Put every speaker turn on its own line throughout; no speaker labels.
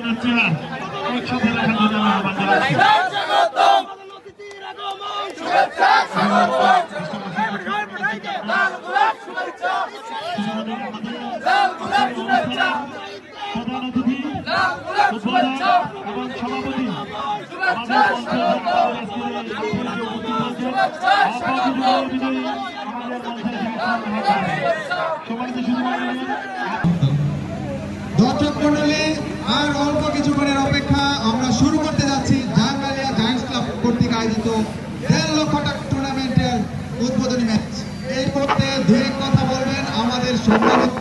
জানাচ্ছি না একসাথে দেখার জন্য আহ্বান জানাচ্ছি প্রধান অতিথি এবং সভাপতি
দর্শক মন্ডলী আর অল্প কিছুক্ষণের অপেক্ষা আমরা শুরু করতে যাচ্ছি জাঙ্গালিয়া জায়ান্টস ক্লাব কর্তৃক আয়োজিত 1.5 লক্ষ টাকা টুর্নামেন্টের উদ্বোধনী ম্যাচ। এই মুহূর্তে দুই কথা বলবেন আমাদের সম্মানিত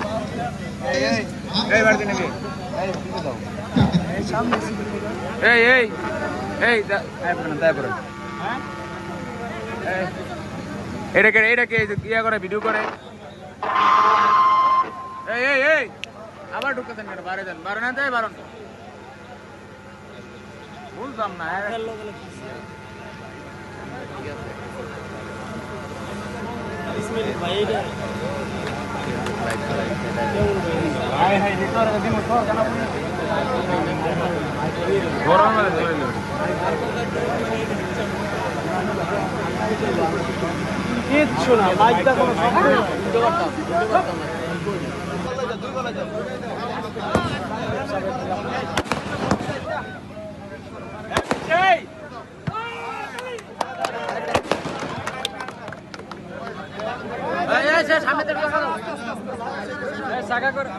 ভিডিও করে আবার ঢুকতেছেন কেন? বাইরে যান, বারো না দেয় বারণ বুঝলাম না। কিচ্ছু না, বাইকটা কোনো সাকা করে